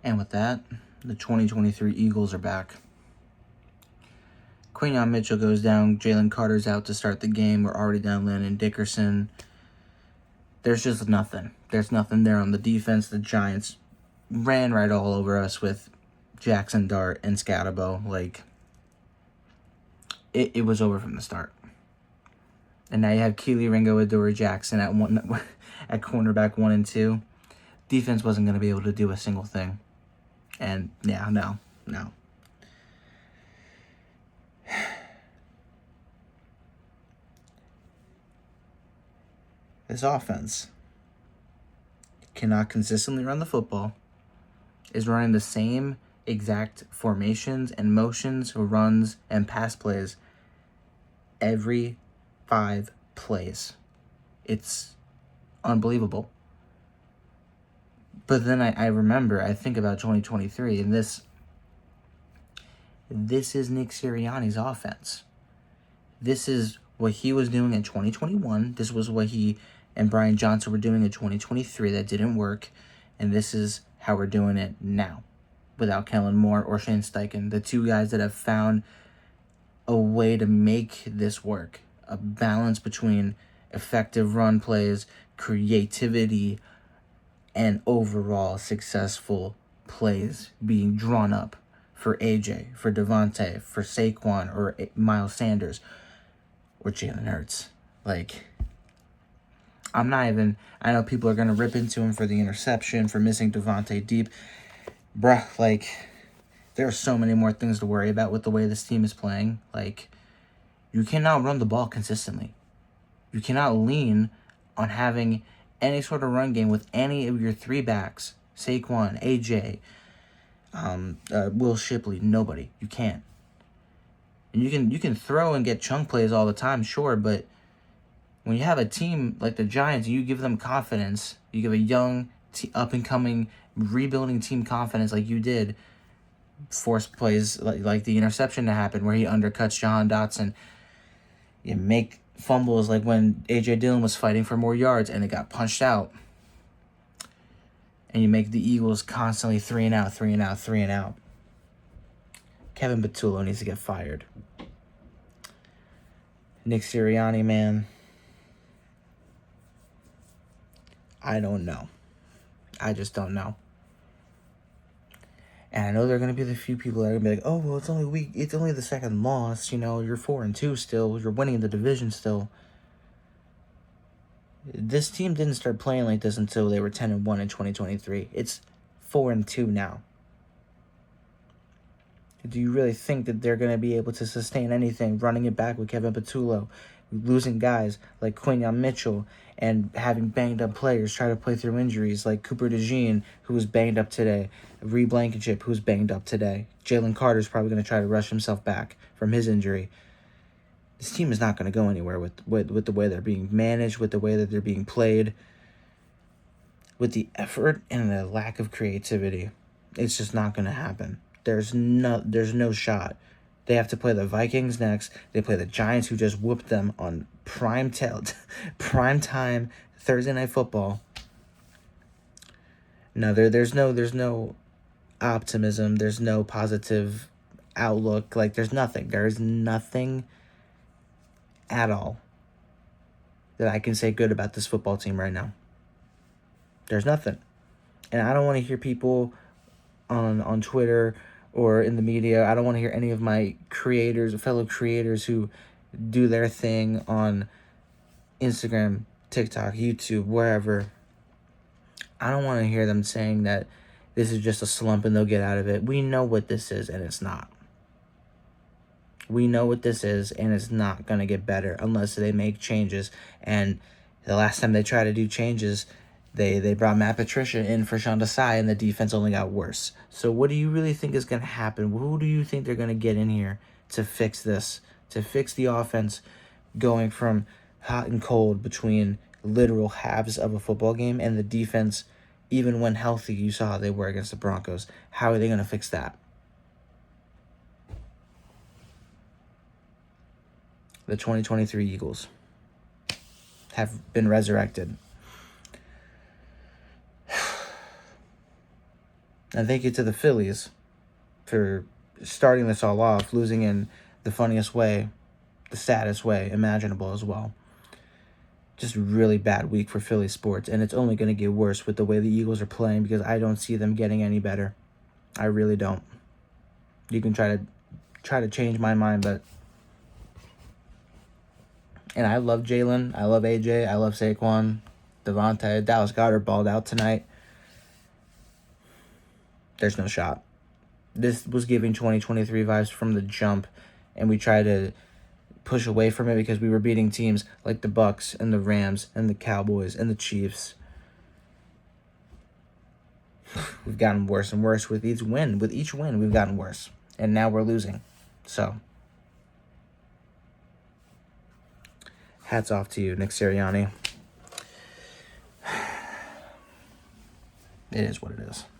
And with that, the 2023 Eagles are back. Quinyon Mitchell goes down. Jalen Carter's out to start the game. We're already down Landon Dickerson. There's just nothing. There's nothing there on the defense. The Giants ran right all over us with Jackson Dart and Scatterbo. Like, it was over from the start. And now you have Keely Ringo, Adoree Jackson at cornerback 1 and 2. Defense wasn't going to be able to do a single thing. And yeah, no. This offense cannot consistently run the football, is running the same exact formations and motions, runs, and pass plays every 5 plays. It's unbelievable. But then I think about 2023, and this is Nick Sirianni's offense. This is what he was doing in 2021. This was what he and Brian Johnson were doing in 2023 that didn't work. And this is how we're doing it now without Kellen Moore or Shane Steichen, the 2 guys that have found a way to make this work. A balance between effective run plays, creativity, and overall successful plays being drawn up for AJ, for Devontae, for Saquon, or Miles Sanders, or Jalen Hurts. Like, I know people are going to rip into him for the interception, for missing Devontae deep. Bruh, like, there are so many more things to worry about with the way this team is playing. Like, you cannot run the ball consistently. You cannot lean on having any sort of run game with any of your 3 backs, Saquon, AJ, Will Shipley, nobody. You can't. And you can throw and get chunk plays all the time, sure, but when you have a team like the Giants, you give them confidence. You give a young, up-and-coming, rebuilding team confidence like you did. Force plays like the interception to happen where he undercuts Jahan Dotson. You make fumbles like when A.J. Dillon was fighting for more yards and it got punched out. And you make the Eagles constantly 3 and out. Kevin Patullo needs to get fired. Nick Sirianni, man, I don't know. I just don't know. And I know there are going to be the few people that are going to be like, oh, well, it's only the second loss. You're 4-2 still. You're winning the division still. This team didn't start playing like this until they were 10-1 in 2023. It's 4-2 now. Do you really think that they're going to be able to sustain anything running it back with Kevin Patullo, losing guys like Quinyon Mitchell, and having banged up players try to play through injuries like Cooper DeJean, who was banged up today, Reed Blankenship, who's banged up today. Jalen Carter's probably going to try to rush himself back from his injury. This team is not going to go anywhere with the way they're being managed, with the way that they're being played, with the effort and the lack of creativity. It's just not going to happen. There's no shot. They have to play the Vikings next. They play the Giants, who just whooped them on prime time Thursday Night Football. No, there's no optimism. There's no positive outlook. Like, there's nothing. There's nothing at all that I can say good about this football team right now. There's nothing. And I don't want to hear people on Twitter or in the media. I don't want to hear any of my fellow creators who do their thing on Instagram, TikTok, YouTube, wherever. I don't want to hear them saying that this is just a slump and they'll get out of it. We know what this is, and it's not. We know what this is, and it's not going to get better unless they make changes. And the last time they tried to do changes, they brought Matt Patricia in for Sean Desai, and the defense only got worse. So what do you really think is going to happen? Who do you think they're going to get in here to fix this, to fix the offense going from hot and cold between literal halves of a football game, and the defense, even when healthy, you saw how they were against the Broncos? How are they going to fix that? The 2023 Eagles have been resurrected. And thank you to the Phillies for starting this all off, losing in the funniest way, the saddest way imaginable as well. Just a really bad week for Philly sports, and it's only going to get worse with the way the Eagles are playing because I don't see them getting any better. I really don't. You can try to change my mind, but and I love Jalen, I love AJ, I love Saquon, Devontae, Dallas Goedert balled out tonight. There's no shot. This was giving 2023 vibes from the jump, and we tried to push away from it because we were beating teams like the Bucks and the Rams and the Cowboys and the Chiefs. We've gotten worse and worse with each win. With each win, we've gotten worse, and now we're losing. So, hats off to you, Nick Sirianni. It is what it is.